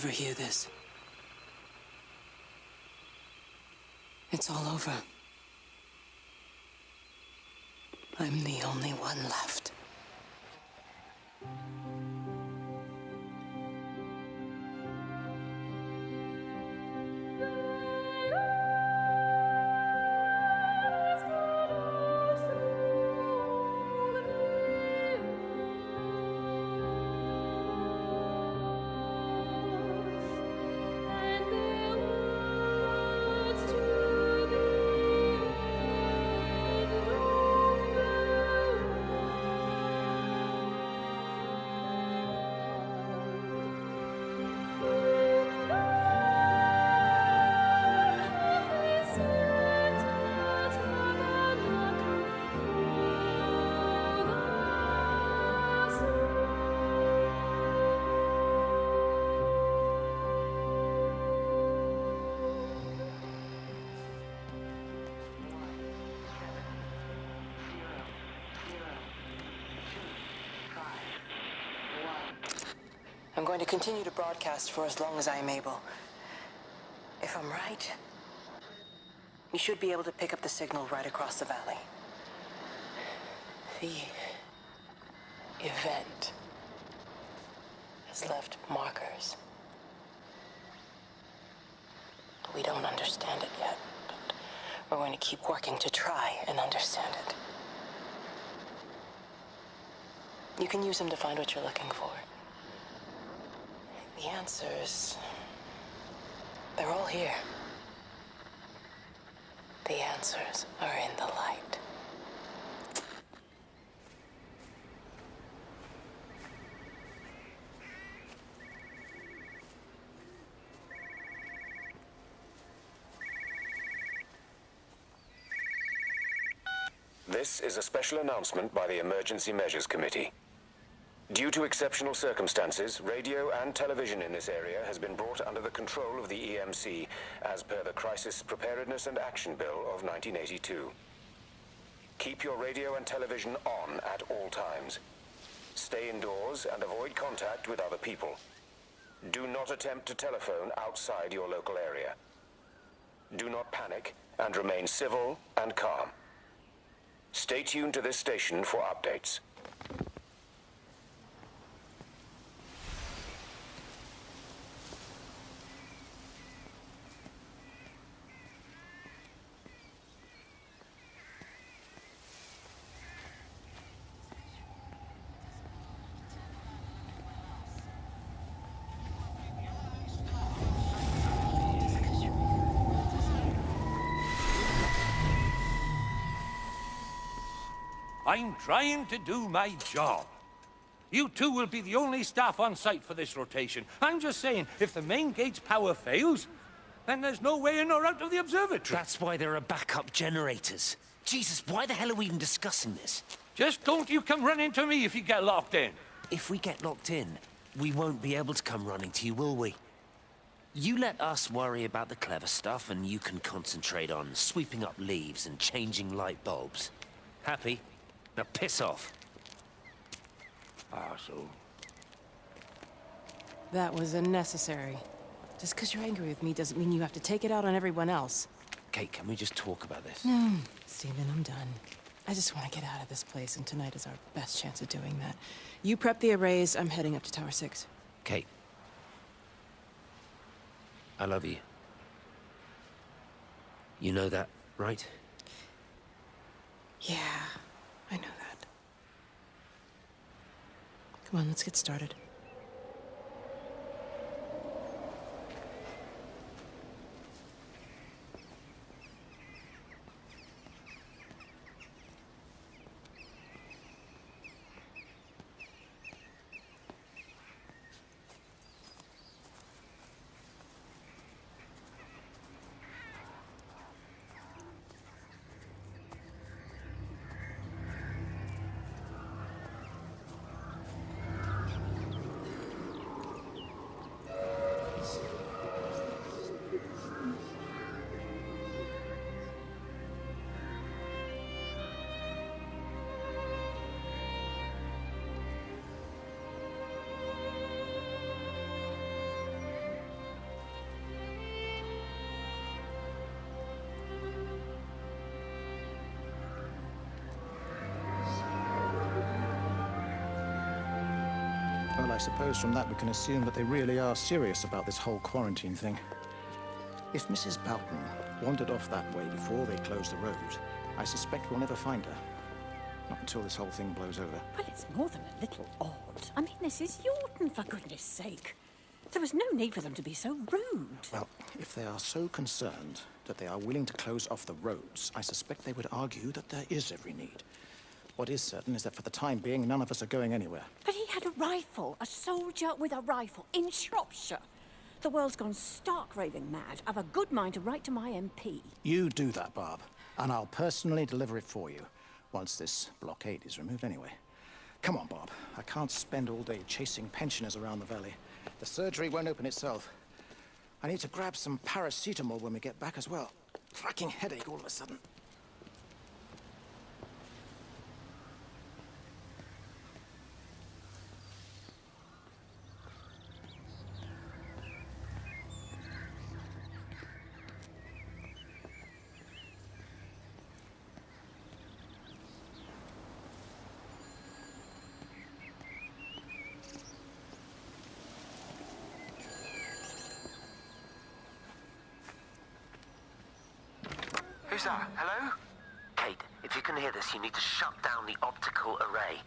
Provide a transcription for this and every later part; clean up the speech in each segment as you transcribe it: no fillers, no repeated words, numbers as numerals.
ever hear this. It's all over. I'm the only one left. I'm going to continue to broadcast for as long as I am able. If I'm right, you should be able to pick up the signal right across the valley. The event has left markers. We don't understand it yet, but we're going to keep working to try and understand it. You can use them to find what you're looking for. The answers, they're all here. The answers are in the light. This is a special announcement by the Emergency Measures Committee. Due to exceptional circumstances, radio and television in this area has been brought under the control of the EMC as per the Crisis Preparedness and Action Bill of 1982. Keep your radio and television on at all times. Stay indoors and avoid contact with other people. Do not attempt to telephone outside your local area. Do not panic and remain civil and calm. Stay tuned to this station for updates. I'm trying to do my job. You two will be the only staff on site for this rotation. I'm just saying, if the main gate's power fails, then there's no way in or out of the observatory. That's why there are backup generators. Jesus, why the hell are we even discussing this? Just don't you come running to me if you get locked in. If we get locked in, we won't be able to come running to you, will we? You let us worry about the clever stuff, and you can concentrate on sweeping up leaves and changing light bulbs. Happy? Now piss off. Arsehole. That was unnecessary. Just because you're angry with me doesn't mean you have to take it out on everyone else. Kate, can we just talk about this? No, Stephen, I'm done. I just want to get out of this place, and tonight is our best chance of doing that. You prep the arrays, I'm heading up to Tower 6. Kate. I love you. You know that, right? Yeah, I know that. Come on, let's get started. I suppose from that we can assume that they really are serious about this whole quarantine thing. If Mrs. Boughton wandered off that way before they closed the road, I suspect we'll never find her. Not until this whole thing blows over. Well, it's more than a little odd. I mean, this is Yorton, for goodness sake. There was no need for them to be so rude. Well, if they are so concerned that they are willing to close off the roads, I suspect they would argue that there is every need. What is certain is that for the time being, none of us are going anywhere. But he had a rifle, a soldier with a rifle, in Shropshire. The world's gone stark raving mad. I've a good mind to write to my MP. You do that, Barb, and I'll personally deliver it for you, once this blockade is removed anyway. Come on, Bob. I can't spend all day chasing pensioners around the valley. The surgery won't open itself. I need to grab some paracetamol when we get back as well. Fucking headache all of a sudden. Who's that? Hello? Kate, if you can hear this, you need to shut down the optical array.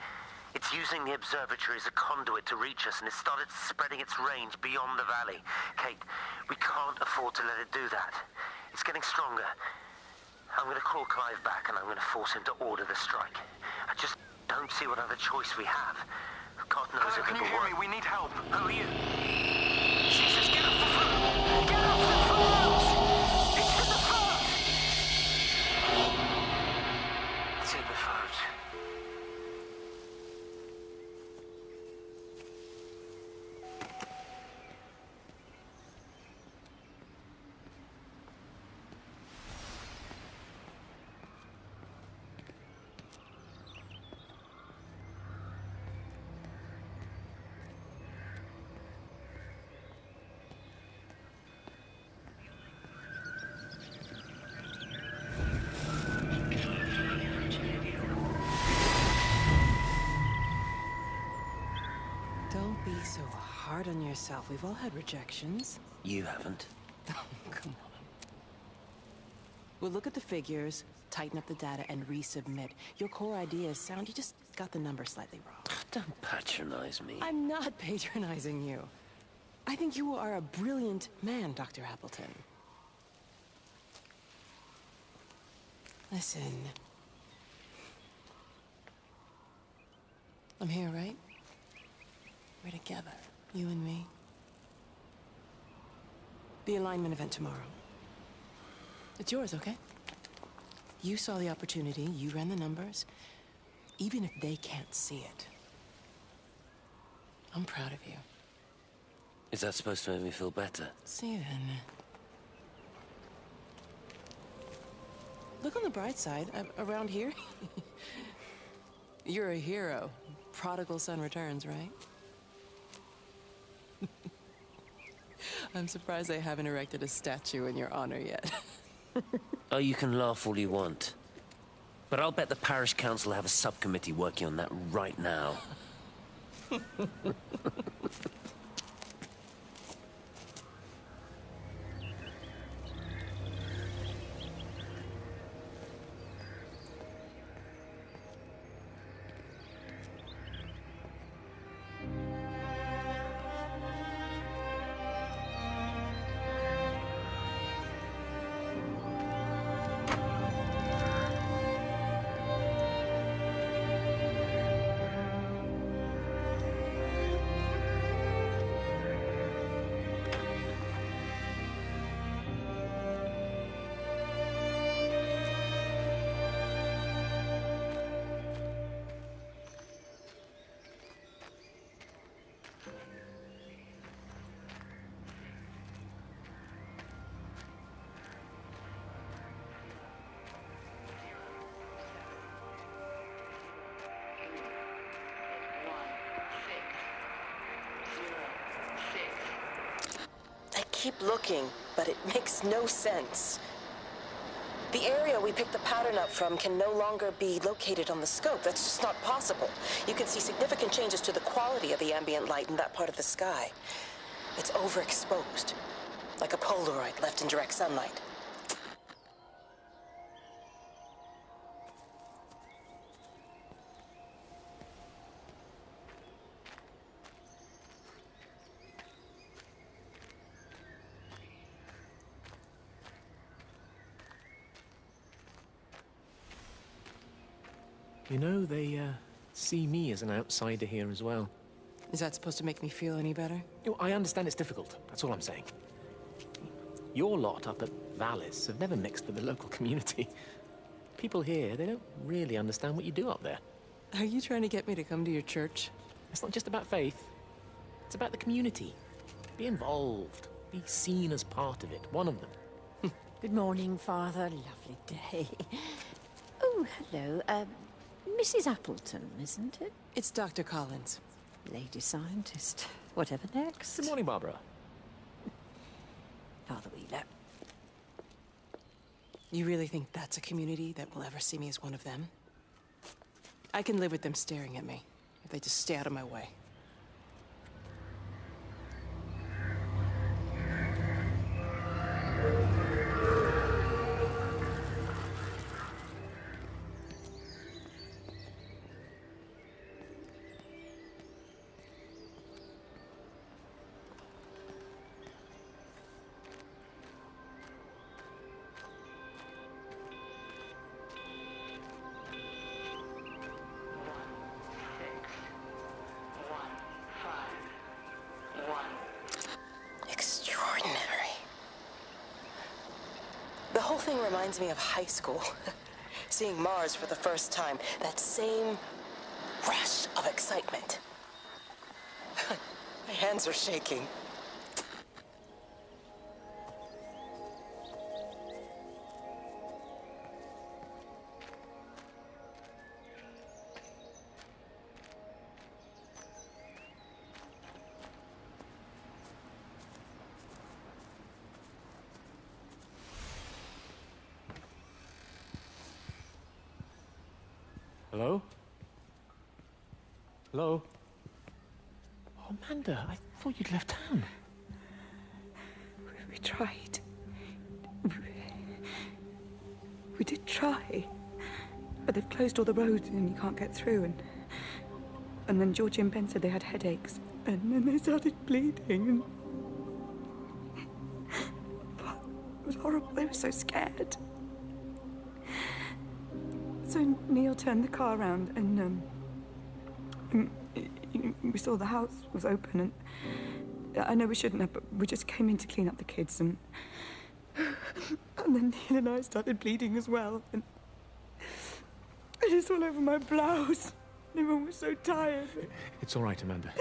It's using the observatory as a conduit to reach us, and it's started spreading its range beyond the valley. Kate, we can't afford to let it do that. It's getting stronger. I'm going to call Clive back, and I'm going to force him to order the strike. I just don't see what other choice we have. God knows Hello, if can you it'll hear work. me? We need help. Who are you? Jesus, get off the phone! Get off the phone! It's in the phone! It's in the phone. Don't be so hard on yourself. We've all had rejections. You haven't. Oh, come on. We'll look at the figures, tighten up the data, and resubmit. Your core idea is sound. You just got the number slightly wrong. Don't patronize me. I'm not patronizing you. I think you are a brilliant man, Dr. Appleton. Listen. I'm here, right? We're together, you and me. The alignment event tomorrow. It's yours, okay? You saw the opportunity, you ran the numbers. Even if they can't see it, I'm proud of you. Is that supposed to make me feel better? Steven. Look on the bright side. Around here, you're a hero. Prodigal son returns, right? I'm surprised they haven't erected a statue in your honor yet. Oh, you can laugh all you want. But I'll bet the parish council have a subcommittee working on that right now. I keep looking, but it makes no sense. The area we picked the pattern up from can no longer be located on the scope. That's just not possible. You can see significant changes to the quality of the ambient light in that part of the sky. It's overexposed, like a Polaroid left in direct sunlight. You know, they see me as an outsider here as well. Is that supposed to make me feel any better? You know, I understand it's difficult. That's all I'm saying. Your lot up at Vallis have never mixed with the local community. People here, they don't really understand what you do up there. Are you trying to get me to come to your church? It's not just about faith. It's about the community. Be involved. Be seen as part of it. One of them. Good morning, Father. Lovely day. Oh, hello. Mrs. Appleton, isn't it? It's Dr. Collins. Lady scientist. Whatever next. Good morning, Barbara. Father Wheeler. You really think that's a community that will ever see me as one of them? I can live with them staring at me, if they just stay out of my way. Extraordinary. The whole thing reminds me of high school. Seeing Mars for the first time. That same rush of excitement. My hands are shaking. Hello? Hello? Oh, Amanda, I thought you'd left town. We tried. We did try. But they've closed all the roads and you can't get through. And then Georgie and Ben said they had headaches. And then they started bleeding. It was horrible. They were so scared. So Neil turned the car around and we saw the house was open and I know we shouldn't have, but we just came in to clean up the kids and then Neil and I started bleeding as well and it's all over my blouse. Everyone was so tired. It's all right, Amanda.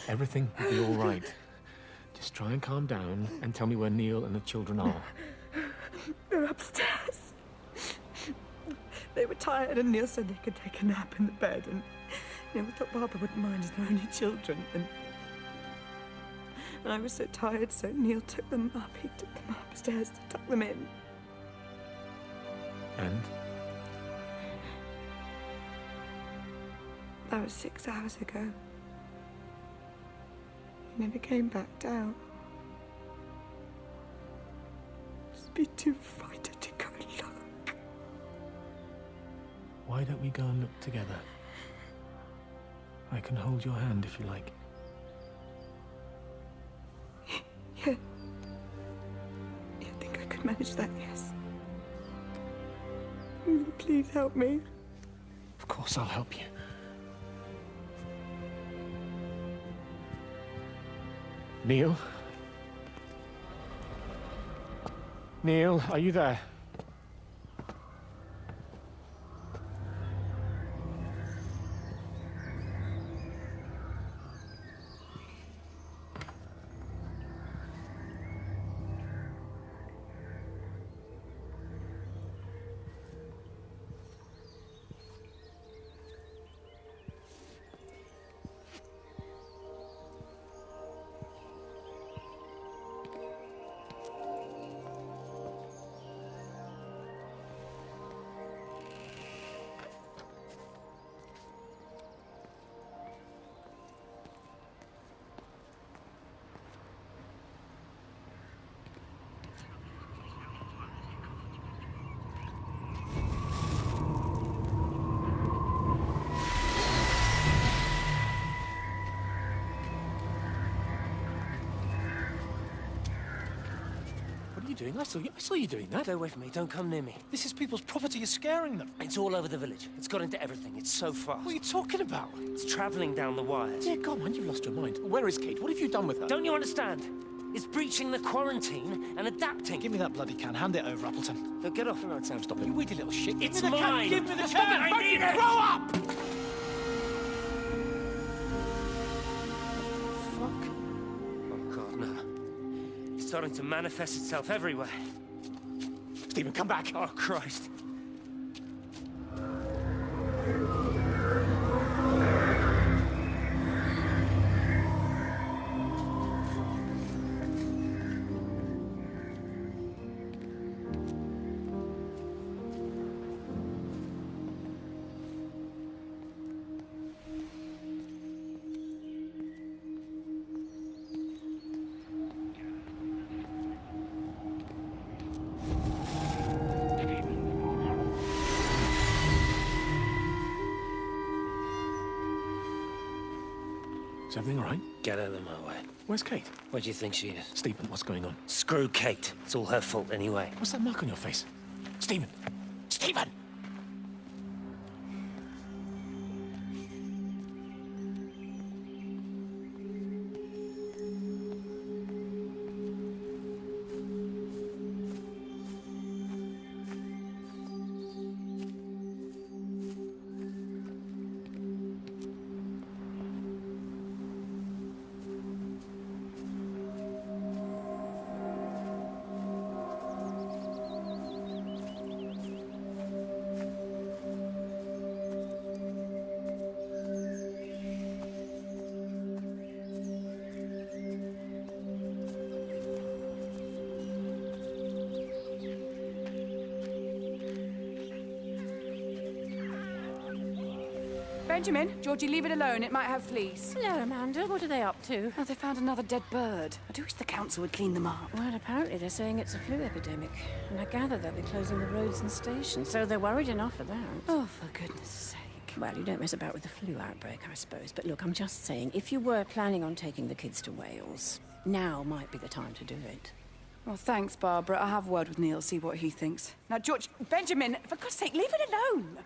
Everything will be all right. Just try and calm down and tell me where Neil and the children are. They're upstairs. They were tired and Neil said they could take a nap in the bed and we thought Barbara wouldn't mind as they're only children and I was so tired so Neil took them up. He took them upstairs to tuck them in. And? That was 6 hours ago. He never came back down. Just be too frightened to go look. Why don't we go and look together? I can hold your hand if you like. Yeah. I think I could manage that, yes. Will you please help me? Of course I'll help you. Neil? Neil, are you there? you doing? I saw you doing that. Stay away from me. Don't come near me. This is people's property. You're scaring them. It's all over the village. It's got into everything. It's so fast. What are you talking about? It's traveling down the wires. Yeah, come on, you've lost your mind. Where is Kate? What have you done with her? Don't you understand? It's breaching the quarantine and adapting. Give me that bloody can. Hand it over, Appleton. No, get off. No, Sam, stop it. You weedy little shit. It's Give me the mine. Can. Give me the Stop can. it. I need it. Grow up! Fuck. Oh, God, no. It's starting to manifest itself everywhere. Stephen, come back. Oh, Christ. Is everything all right? Get out of my way. Where's Kate? Where do you think she is? Stephen, what's going on? Screw Kate. It's all her fault anyway. What's that mark on your face? Stephen! Stephen! Benjamin, Georgie, leave it alone. It might have fleas. Hello, Amanda. What are they up to? Oh, they found another dead bird. I do wish the council would clean them up. Well, apparently they're saying it's a flu epidemic. And I gather they'll be closing the roads and stations, so they're worried enough for that. Oh, for goodness sake. Well, you don't mess about with the flu outbreak, I suppose. But look, I'm just saying, if you were planning on taking the kids to Wales, now might be the time to do it. Well, thanks, Barbara. I'll have a word with Neil, see what he thinks. Now, George, Benjamin, for God's sake, leave it alone.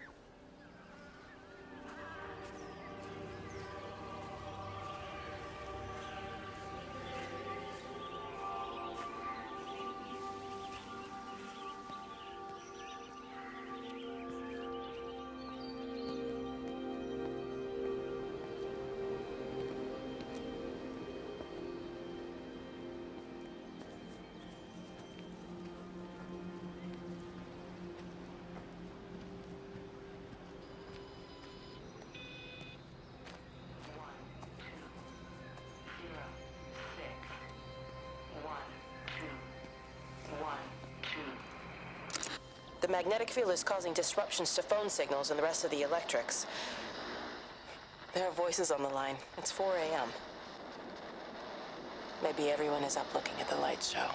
The magnetic field is causing disruptions to phone signals and the rest of the electrics. There are voices on the line. It's 4 a.m. Maybe everyone is up looking at the light show.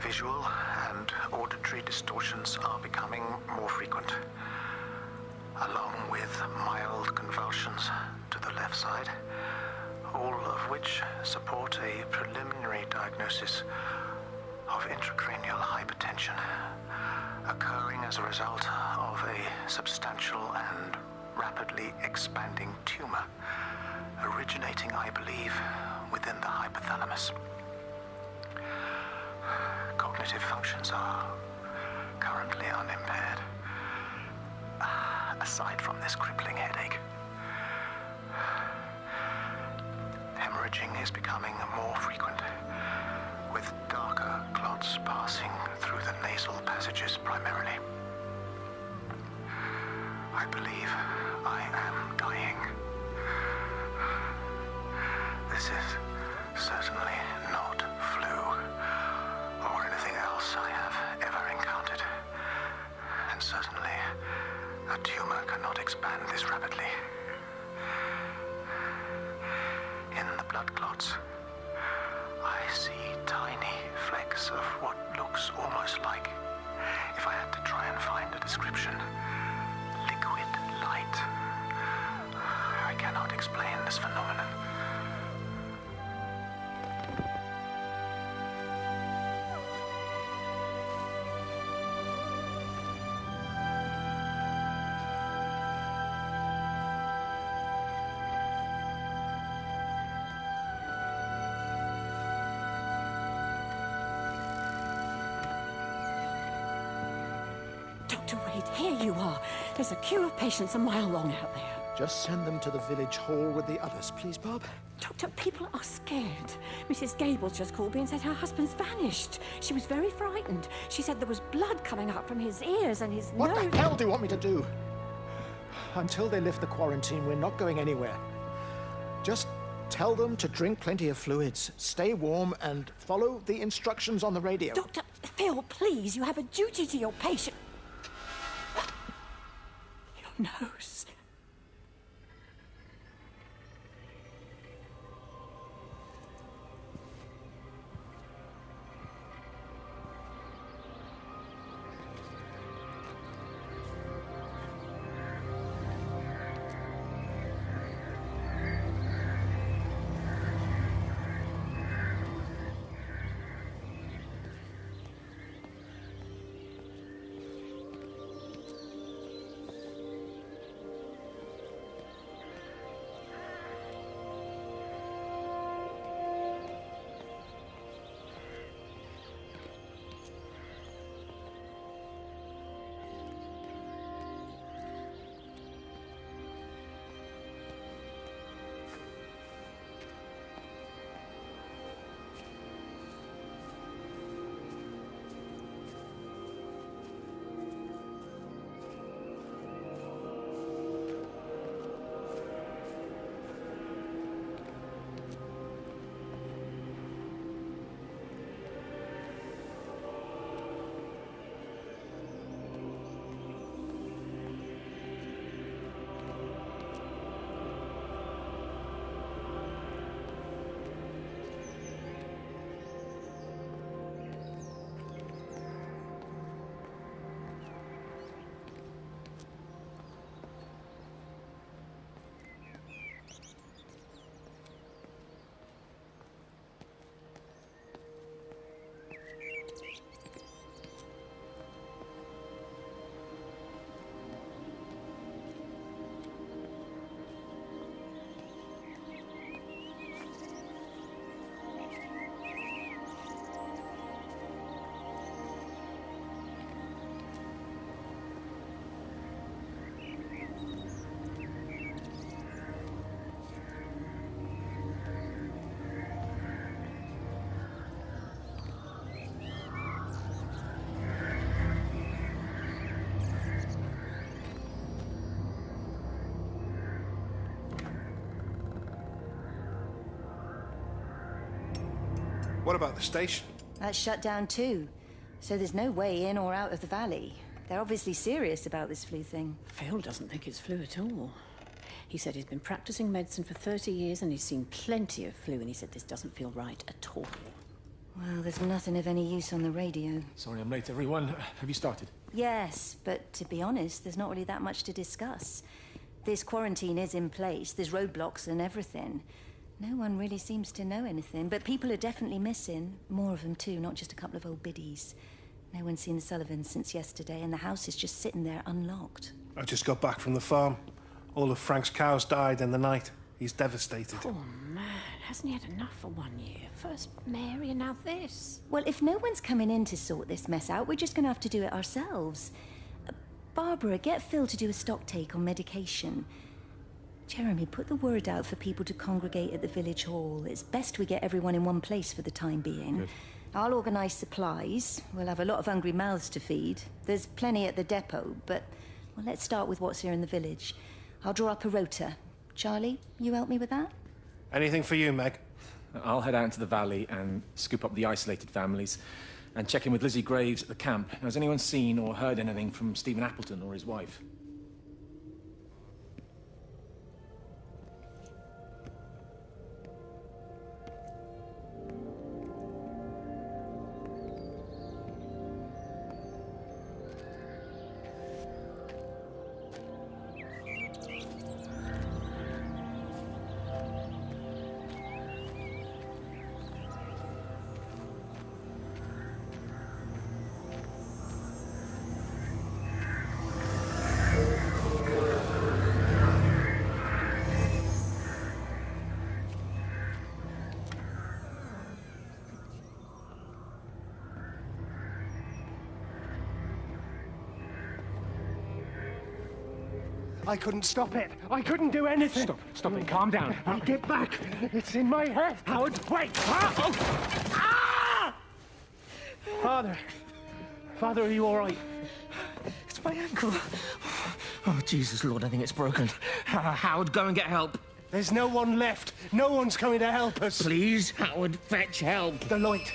Visual and auditory distortions are becoming more frequent, along with mild convulsions to the left side, all of which support a preliminary diagnosis of intracranial hypertension, occurring as a result of a substantial and rapidly expanding tumor, originating, I believe, within the hypothalamus. Cognitive functions are currently unimpaired, aside from this crippling headache. Hemorrhaging is becoming more frequent, with darker clots passing through the nasal passages primarily. I believe I am dying. This is certainly not flu or anything else I have ever encountered. And certainly, a tumor cannot expand this rapidly. In the blood clots, I see tiny flecks of what looks almost like, if I had to try and find a description, liquid light. I cannot explain this phenomenon. Dr. Wade, here you are. There's a queue of patients a mile long out there. Just send them to the village hall with the others, please, Bob. Doctor, people are scared. Mrs. Gables just called me and said her husband's vanished. She was very frightened. She said there was blood coming out from his ears and his nose. What the hell do you want me to do? Until they lift the quarantine, we're not going anywhere. Just tell them to drink plenty of fluids, stay warm, and follow the instructions on the radio. Dr. Phil, please, you have a duty to your patient. Your nose. What about the station? That's shut down too. So there's no way in or out of the valley. They're obviously serious about this flu thing. Phil doesn't think it's flu at all. He said he's been practicing medicine for 30 years and he's seen plenty of flu, and he said this doesn't feel right at all. Well, there's nothing of any use on the radio. Sorry I'm late, everyone. Have you started? Yes, but to be honest, there's not really that much to discuss. This quarantine is in place, there's roadblocks and everything. No one really seems to know anything, but people are definitely missing. More of them too, not just a couple of old biddies. No one's seen the Sullivans since yesterday, and the house is just sitting there unlocked. I just got back from the farm. All of Frank's cows died in the night. He's devastated. Poor man. Hasn't he had enough for 1 year? First Mary and now this. Well, if no one's coming in to sort this mess out, we're just gonna have to do it ourselves. Barbara, get Phil to do a stock take on medication. Jeremy, put the word out for people to congregate at the village hall. It's best we get everyone in one place for the time being. Good. I'll organise supplies. We'll have a lot of hungry mouths to feed. There's plenty at the depot, but well, let's start with what's here in the village. I'll draw up a rota. Charlie, you help me with that? Anything for you, Meg? I'll head out into the valley and scoop up the isolated families and check in with Lizzie Graves at the camp. Has anyone seen or heard anything from Stephen Appleton or his wife? I couldn't stop it. I couldn't do anything. Stop it. Calm down. I'll get back. It's in my head. Howard, wait. Ah! Father, are you all right? It's my ankle. Oh, Jesus, Lord, I think it's broken. Howard, go and get help. There's no one left. No one's coming to help us. Please, Howard, fetch help. The light.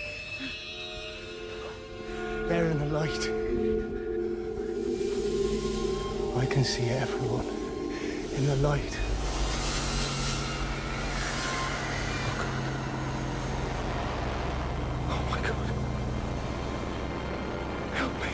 There in the light. I can see everyone in the light. Oh my God. Help me.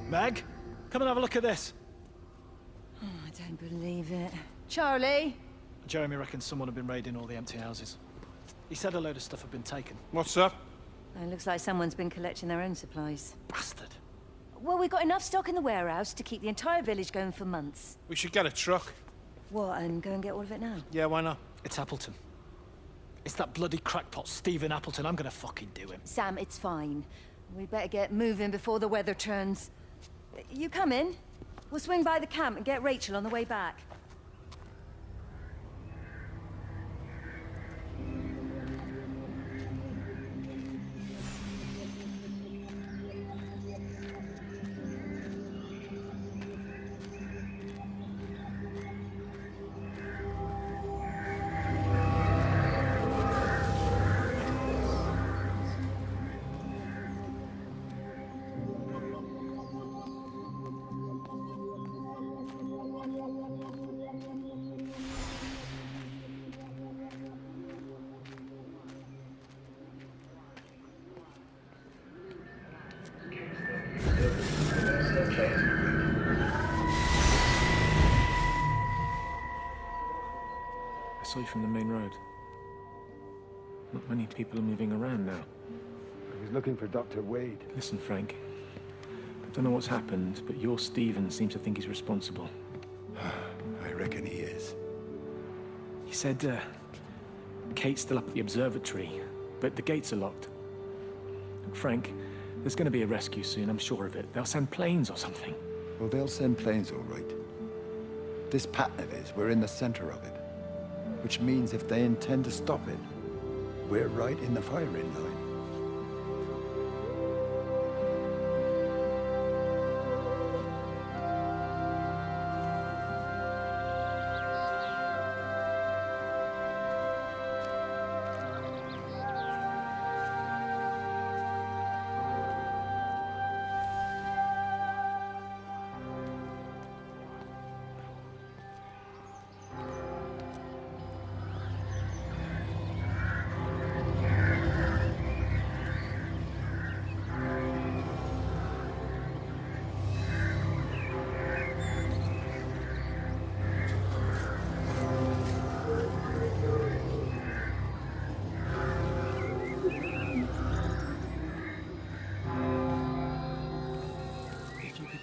Meg, come and have a look at this. Oh, I don't believe it. Charlie? Jeremy reckons someone had been raiding all the empty houses. He said a load of stuff had been taken. What's up? It looks like someone's been collecting their own supplies. Bastard. Well, we've got enough stock in the warehouse to keep the entire village going for months. We should get a truck. What, and go and get all of it now? Yeah, why not? It's Appleton. It's that bloody crackpot, Stephen Appleton. I'm gonna fucking do him. Sam, it's fine. We'd better get moving before the weather turns. You come in. We'll swing by the camp and get Rachel on the way back. saw you from the main road. Not many people are moving around now. I was looking for Dr. Wade. Listen, Frank. I don't know what's happened, but your Stephen seems to think he's responsible. I reckon he is. He said, Kate's still up at the observatory, but the gates are locked. Look, Frank, there's going to be a rescue soon, I'm sure of it. They'll send planes or something. Well, they'll send planes, all right. This pattern of his, we're in the center of it. Which means if they intend to stop it, we're right in the firing line.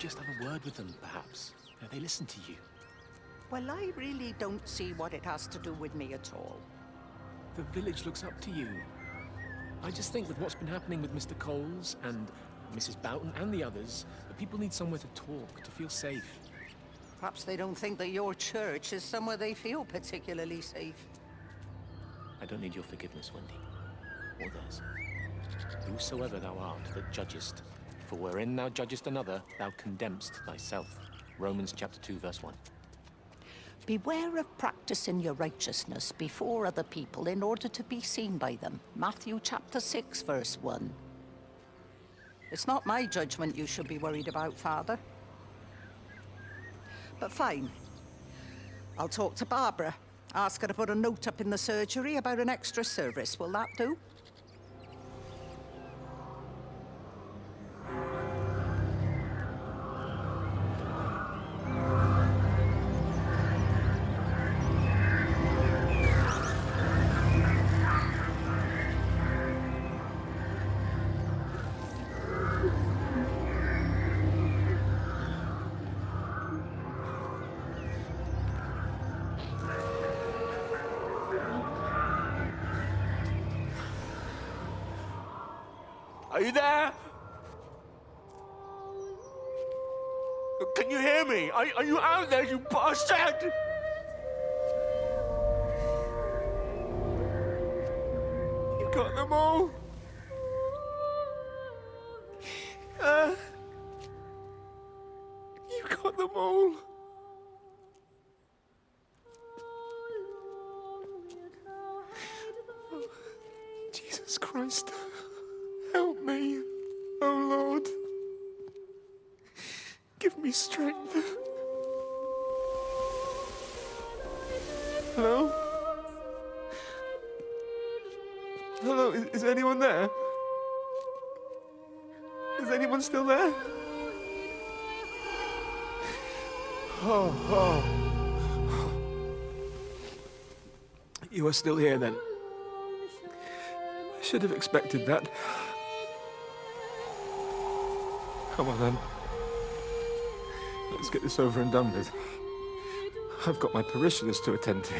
Just have a word with them, perhaps. They listen to you. Well, I really don't see what it has to do with me at all. The village looks up to you. I just think with what's been happening with Mr. Coles and Mrs. Boughton and the others, that people need somewhere to talk, to feel safe. Perhaps they don't think that your church is somewhere they feel particularly safe. I don't need your forgiveness, Wendy. Or theirs. Whosoever thou art that judgest, for wherein thou judgest another, thou condemnest thyself. Romans chapter 2, verse 1. Beware of practicing your righteousness before other people in order to be seen by them. Matthew chapter 6, verse 1. It's not my judgment you should be worried about, Father. But fine. I'll talk to Barbara. Ask her to put a note up in the surgery about an extra service. Will that do? Are you there? Can you hear me? Are you out there, you bastard? You got them all? You got them all? Oh, Jesus Christ. Help me, oh Lord. Give me strength. Hello? Hello, is anyone there? Is anyone still there? Oh. You are still here then? I should have expected that. Come on, then. Let's get this over and done with. I've got my parishioners to attend to.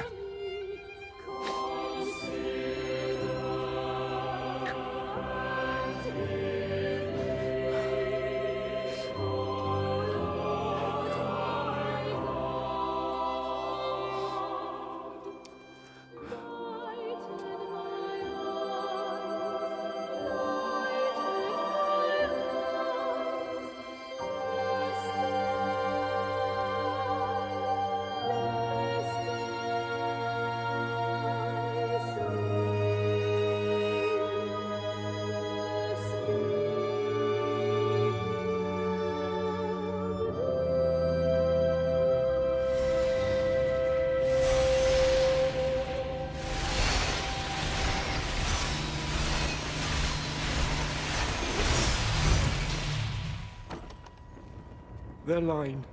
Their line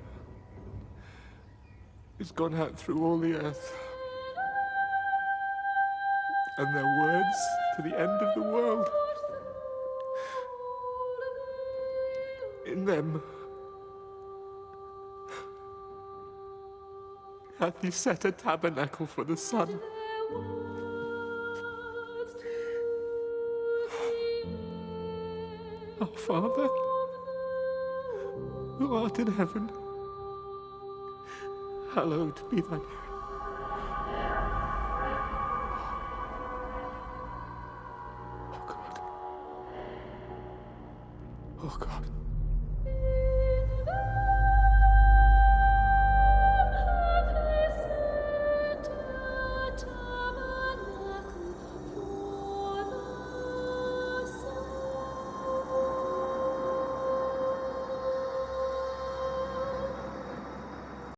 has gone out through all the earth. and their words to the end of the world. In them hath he set a tabernacle for the sun. Our Father, who art in heaven, hallowed be thy name.